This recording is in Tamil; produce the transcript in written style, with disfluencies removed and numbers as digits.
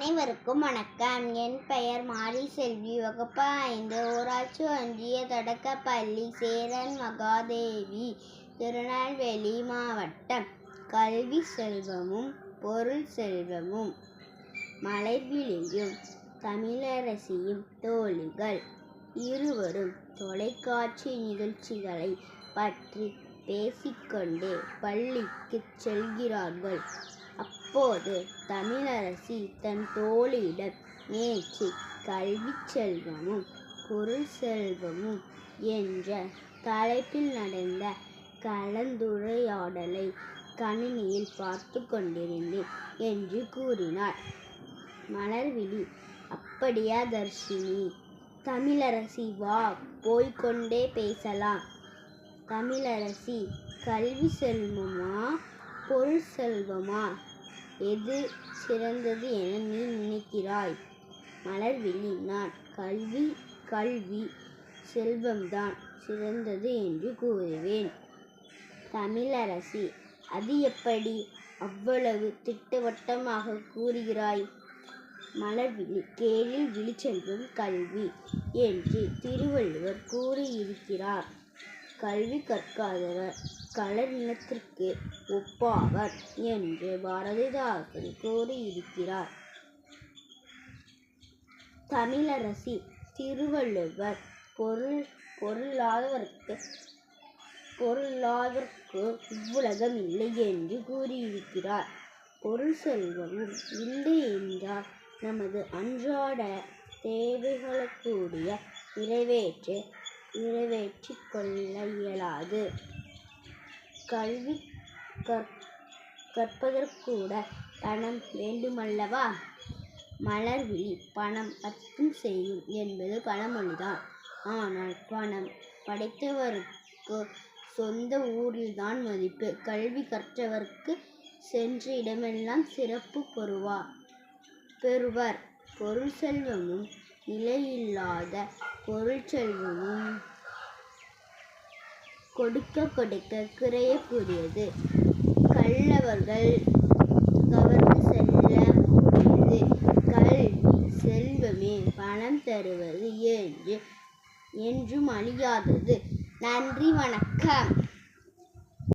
அனைவருக்கும் வணக்கம். என் பெயர் மாரி செல்வி. வகுப்பு 5, ஊராட்சி ஒன்றிய தொடக்கப்பள்ளி, சேரன் மகாதேவி, திருநெல்வேலி மாவட்டம். கல்வி செல்வமும் பொருள் செல்வமும். மலர்விழியும் தமிழரசியும் தோழிகள் இருவரும் தொலைக்காட்சி நிகழ்ச்சிகளை பற்றி பேசிக்கொண்டே பள்ளிக்கு செல்கிறார்கள். அப்போது தமிழரசி தன் தோழியிடம் நேற்று கல்வி செல்வமும் பொருள் செல்வமும் என்ற தலைப்பில் நடந்த கலந்துரையாடலை கணினியில் பார்த்து கொண்டிருந்தேன் என்று கூறினார். மலர்விழி, அப்படியா தர்ஷினி? தமிழரசி, வா, போய்கொண்டே பேசலாம். தமிழரசி, கல்வி செல்வமா பொருள் செல்வமா எது சிறந்தது என நீ நினைக்கிறாய்? மலர்விழி, நான் கல்வி செல்வம்தான் சிறந்தது என்று கூறுவேன். தமிழரசி, அது எப்படி அவ்வளவு திட்டவட்டமாக கூறுகிறாய்? மலர்விழி, கேளில் விழிச்செல்வம் கல்வி என்று திருவள்ளுவர் கூறியிருக்கிறார். கல்வி கற்காதவர் களரினத்திற்கு ஒப்பாவர் என்று பாரதிதாசன் கூறியிருக்கிறார். தமிழரசி, திருவள்ளுவர் பொருளாதவர்க்கு இவ்வுலகம் இல்லை என்று கூறியிருக்கிறார். பொருள் செல்வமும் இல்லை என்றால் நமது அன்றாட தேவைகளுக்கூடிய நிறைவேற்றிக் கொள்ள இயலாது. கல்வி கற்பதற்கூட பணம் வேண்டுமல்லவா? மலர்விழி, பணம் பத்தும் செய்யும் என்பது பழமொழிதான். ஆனால் பணம் படைத்தவருக்கு சொந்த ஊரில்தான் மதிப்பு. கல்வி கற்றவருக்கு சென்ற இடமெல்லாம் சிறப்பு பெறுவர். பொருள் செல்வமும் நிலையில்லாத பொருள் செல்வமும் கொடுக்க குறையக்கூடியது. கள்ளவர்கள் கவர்ந்து செல்லக்கூடியது. கல்வி செல்வமே பணம் தருவது என்றும் அழியாதது. நன்றி, வணக்கம்.